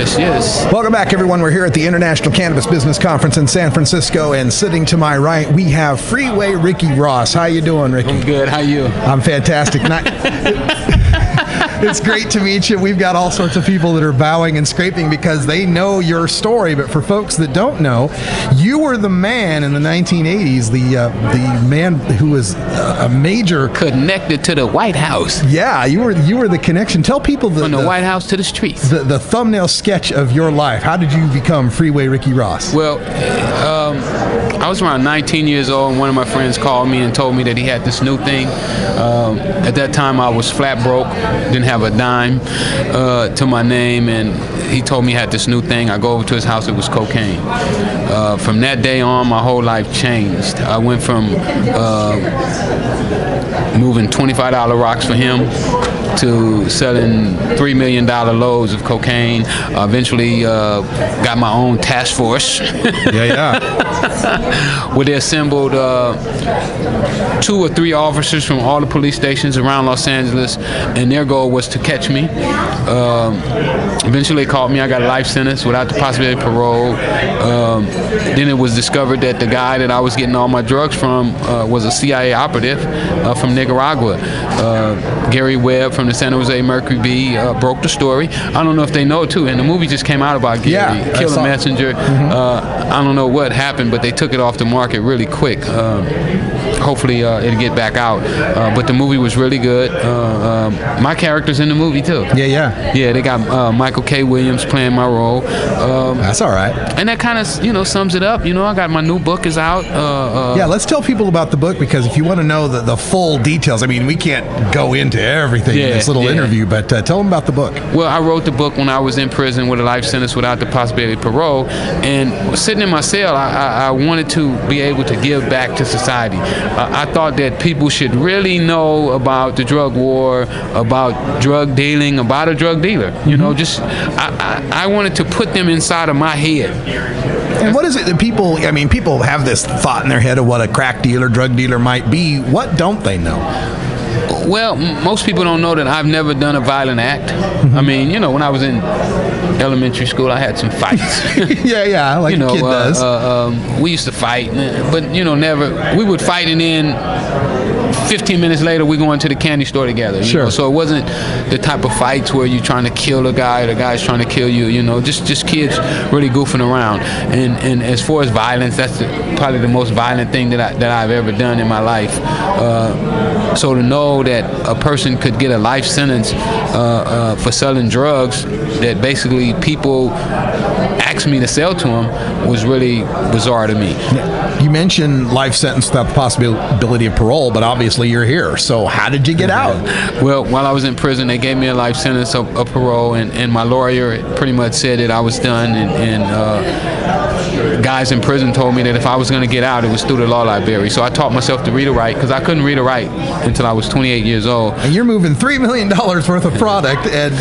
Yes, yes. Welcome back, everyone. We're here at the International Cannabis Business Conference in San Francisco, and sitting to my right, we have Freeway Ricky Ross. How you doing, Ricky? I'm good. How you? I'm fantastic. It's great to meet you. We've got all sorts of people that are bowing and scraping because they know your story. But for folks that don't know, you were the man in the 1980s, the man who was a major connected to the White House. Yeah, you were the connection. Tell people from the White House to the streets. The thumbnail sketch of your life. How did you become Freeway Ricky Ross? Well, I was around 19 years old, and one of my friends called me and told me that he had this new thing. At that time, I was flat broke, didn't have a dime to my name, and he told me he had this new thing. I go over to his house, it was cocaine. From that day on, my whole life changed. I went from moving $25 rocks for him to selling $3 million loads of cocaine. Eventually got my own task force. Where they assembled 2 or 3 officers from all the police stations around Los Angeles, and their goal was to catch me. Eventually they caught me. I got a life sentence without the possibility of parole. Then it was discovered that the guy that I was getting all my drugs from was a CIA operative from Nicaragua. Gary Webb from the San Jose Mercury Bee broke the story. I don't know if they know it too, and the movie just came out about Gary, Kill a Messenger. I don't know what happened, but they took it off the market really quick. Hopefully it'll get back out. But the movie was really good. My character's in the movie too. Yeah, they got Michael K. Williams playing my role. That's all right. And that kind of sums it up. I got my new book is out. Yeah, let's tell people about the book, because if you want to know the full details, I mean, we can't go into everything in this little interview, but tell them about the book. Well, I wrote the book when I was in prison with a life sentence without the possibility of parole, and sitting in my cell, I wanted to be able to give back to society. I thought that people should really know about the drug war, about drug dealing, about a drug dealer. I wanted to put them inside of my head. And what is it that people have this thought in their head of what a crack dealer, drug dealer might be. What don't they know? Well, most people don't know that I've never done a violent act. I mean, when I was in elementary school, I had some fights. yeah, like a kid does. We used to fight, but never. We would fight, and then 15 minutes later, we go into the candy store together. Sure. So it wasn't the type of fights where you're trying to kill a guy, or the guy's trying to kill you. Just kids really goofing around. And as far as violence, that's probably the most violent thing that I've ever done in my life. So to know that a person could get a life sentence for selling drugs that basically people asked me to sell to them was really bizarre to me. You mentioned life sentence without the possibility of parole, but obviously you're here. So how did you get out? Well, while I was in prison, they gave me a life sentence of parole, and my lawyer pretty much said that I was done, and guys in prison told me that if I was going to get out, it was through the law library. So I taught myself to read and write, because I couldn't read or write until I was 28 years old. And you're moving $3 million worth of product, and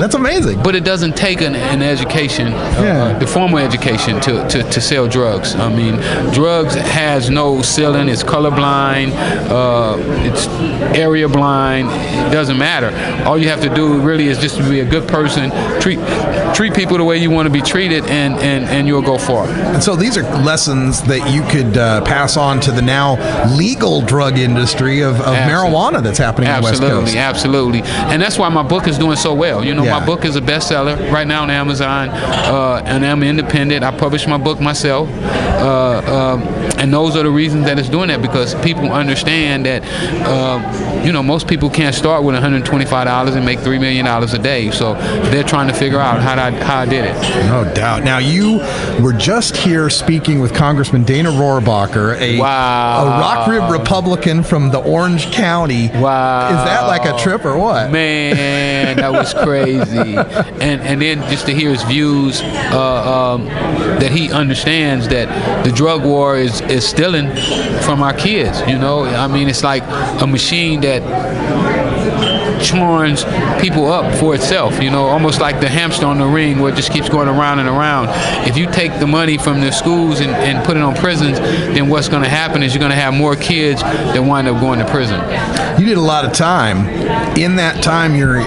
that's amazing. But it doesn't take an education, the formal education, to sell drugs. I mean, drugs has no ceiling. It's colorblind. It's area blind. It doesn't matter. All you have to do really is just to be a good person, treat people the way you want to be treated, and you'll go far. And so these are lessons that you could pass on to the now legal drug industry of marijuana that's happening on the West Coast. Absolutely. And that's why my book is doing so well. My book is a bestseller right now on Amazon, and I'm independent. I publish my book myself. And those are the reasons that it's doing that, because people understand that, most people can't start with $125 and make $3 million a day. So they're trying to figure out how I did it. No doubt. Now, you were just here speaking with Congressman Dana Rohrabacher, a rock rib Republican from the Orange County. Wow. Is that like a trip or what? Man, that was crazy. And then just to hear his views, that he understands that the drug war is stealing from our kids. I mean, it's like a machine that churns people up for itself, you know, almost like the hamster on the ring where it just keeps going around and around. If you take the money from the schools and put it on prisons, then what's going to happen is you're going to have more kids that wind up going to prison. You did a lot of time. In that time you're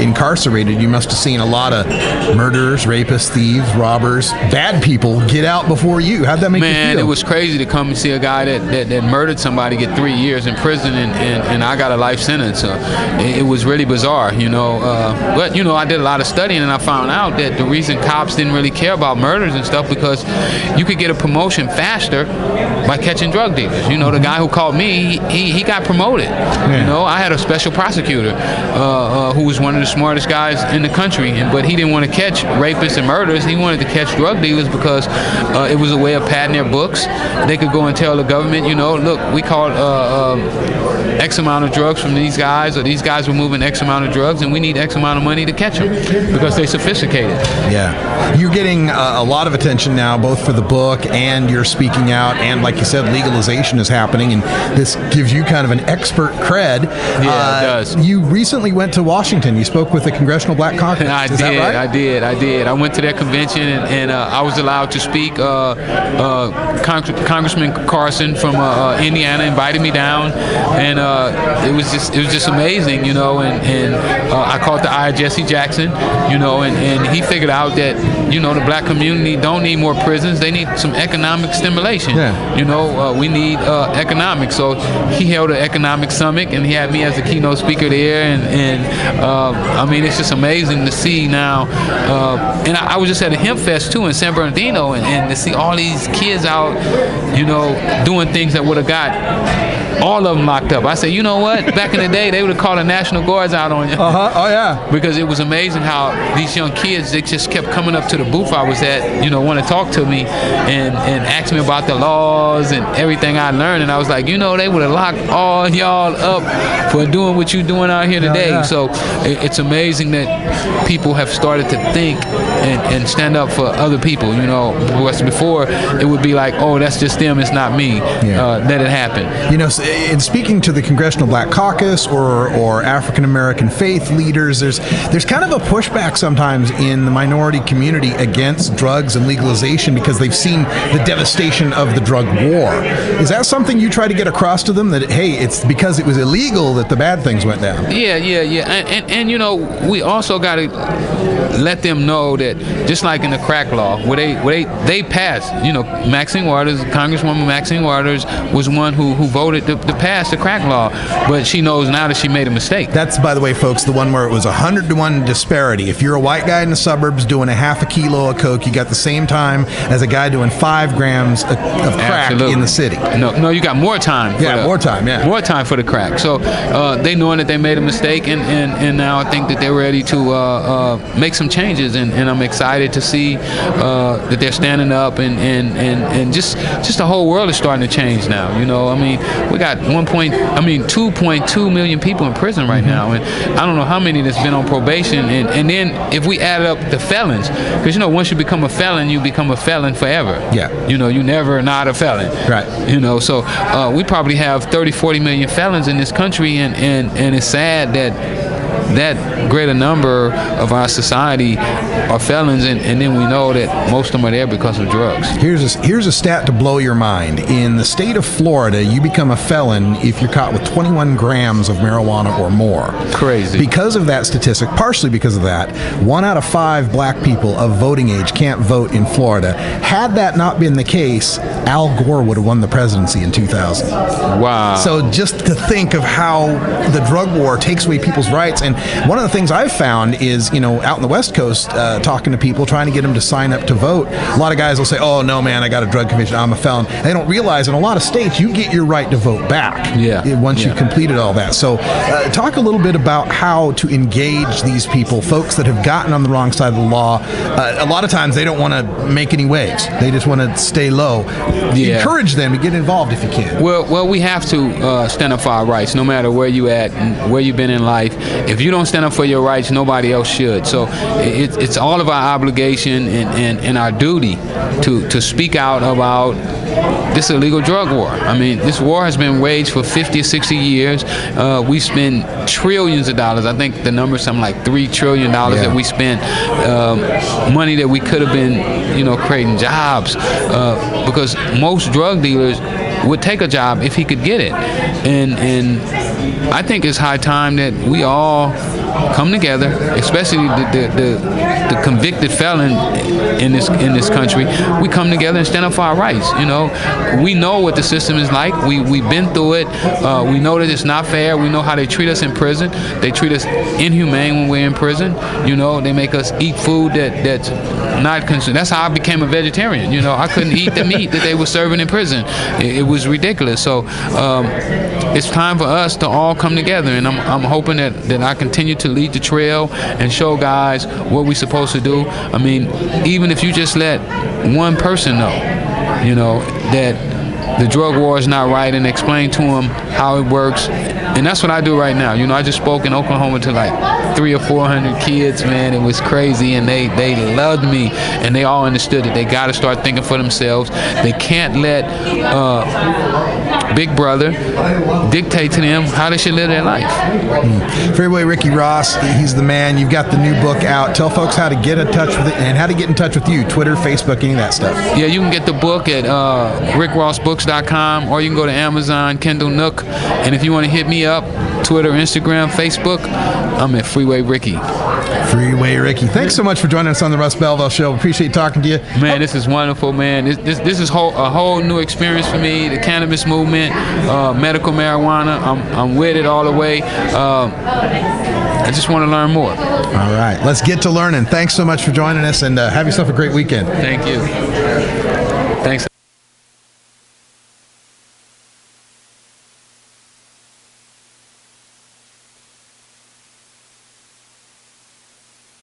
incarcerated, you must have seen a lot of murderers, rapists, thieves, robbers, bad people get out before you. How'd that make you feel? Man, it was crazy to come and see a guy that murdered somebody get 3 years in prison, and I got a life sentence. It was really bizarre, you know. But, you know, I did a lot of studying, and I found out that the reason cops didn't really care about murders and stuff because you could get a promotion faster by catching drug dealers. You know, the guy who called me, he got promoted. Yeah. You know, I had a special prosecutor who was one of the smartest guys in the country, but he didn't want to catch rapists and murderers. He wanted to catch drug dealers because it was a way of padding their books. They could go and tell the government, you know, look, we caught X amount of drugs from these guys, or these guys were moving X amount of drugs, and we need X amount of money to catch them because they're sophisticated. Yeah. You're getting a lot of attention now, both for the book and you're speaking out, and like you said, legalization is happening, and this gives you kind of an expert cred. Yeah, it does. You recently went to Washington. You spoke with the Congressional Black Caucus. Is that right? I did. I went to their convention, and I was allowed to speak. Congressman Carson from Indiana invited me down, and it was just amazing, you know. And I caught the eye of Jesse Jackson, you know, and he figured out that, you know, the black community don't need more prisons. They need some economic stimulation. Yeah. You know, we need economics. So he held an economic summit, and he had me as the keynote speaker there. And I mean, it's just amazing to see now. And I was just at a hemp fest too in San Bernardino, and to see all these kids out, you know, doing things that would have got all of them locked up. I said, you know what? Back in the day, they would have called the National Guards out on you. Oh, yeah. Because it was amazing how these young kids, they just kept coming up to the booth I was at, you know, want to talk to me and ask me about the laws and everything I learned. And I was like, you know, they would have locked all y'all up for doing what you're doing out here today. Yeah. So it's amazing that people have started to think and stand up for other people, you know. Whereas before, it would be like, oh, that's just them, it's not me. Yeah. Let it happen. You know, in speaking to the Congressional Black Caucus or African American faith leaders, there's kind of a pushback sometimes in the minority community against drugs and legalization because they've seen the devastation of the drug war. Is that something you try to get across to them, that hey, it's because it was illegal that the bad things went down? Yeah. And you know, we also got to let them know that just like in the crack law, where they passed, you know, Maxine Waters, Congresswoman Maxine Waters was one who voted to pass the crack law, but she knows now that she made a mistake. That's, by the way, folks, the one where it was 100-to-1 disparity. If you're a white guy in the suburbs doing a half a kilo of coke, you got the same time as a guy doing 5 grams of crack in the city. No, you got more time. More time for the crack. So they knowing that they made a mistake, and now I think that they're ready to make some changes, and I'm excited to see that they're standing up, and just the whole world is starting to change now. You know, I mean, we got 2.2 million people in prison right now, and I don't know how many that's been on probation, and then if we add up the felons, because you know, once you become a felon, you become a felon forever. Yeah. You know, you never not a felon. Right. You know, so we probably have 30-40 million felons in this country, and it's sad that greater number of our society are felons, and then we know that most of them are there because of drugs. Here's a stat to blow your mind. In the state of Florida, you become a felon if you're caught with 21 grams of marijuana or more. Crazy. Because of that statistic, partially because of that, 1 out of 5 black people of voting age can't vote in Florida. Had that not been the case, Al Gore would have won the presidency in 2000. Wow. So just to think of how the drug war takes away people's rights. And one of the things I've found is, you know, out in the West Coast, talking to people, trying to get them to sign up to vote, a lot of guys will say, oh, no, man, I got a drug conviction, I'm a felon. They don't realize in a lot of states, you get your right to vote back once you've completed all that. So talk a little bit about how to engage these people, folks that have gotten on the wrong side of the law. A lot of times they don't want to make any waves. They just want to stay low. Encourage them to get involved if you can. Well, we have to stand up for our rights, no matter where you at and where you've been in life. if you don't stand up for your rights, nobody else should. So it's all of our obligation and our duty to speak out about this illegal drug war. I mean, this war has been waged for 50 or 60 years. We spend trillions of dollars. I think the number is something like $3 trillion that we spent, money that we could have been, creating jobs, because most drug dealers would take a job if he could get it. And I think it's high time that we all come together, especially the convicted felon in this country. We come together and stand up for our rights. We know what the system is like. We've been through it. We know that it's not fair. We know how they treat us in prison. They treat us inhumane when we're in prison. They make us eat food that's not consumed. That's how I became a vegetarian. I couldn't eat the meat that they were serving in prison. It was ridiculous. So it's time for us to all come together, and I'm hoping that I continue to lead the trail and show guys what we're supposed to do. I mean, even if you just let one person know, that the drug war is not right, and explain to them how it works. And that's what I do right now. I just spoke in Oklahoma to like 300 or 400 kids, man. It was crazy, and they loved me, and they all understood that they got to start thinking for themselves. They can't let Big Brother dictate to them how they should live their life. Freeway Ricky Ross, he's the man. You've got the new book out. Tell folks how to get in touch with it and how to get in touch with you. Twitter, Facebook, any of that stuff. Yeah, you can get the book at rickrossbooks.com, or you can go to Amazon, Kindle, Nook. And if you want to hit me up, Twitter, Instagram, Facebook, I'm at Freeway Ricky. Freeway Ricky. Thanks so much for joining us on the Russ Belville Show. Appreciate talking to you. Man, this is wonderful, man. This is a whole new experience for me. The cannabis movement, medical marijuana. I'm with it all the way. I just want to learn more. All right. Let's get to learning. Thanks so much for joining us, and have yourself a great weekend. Thank you.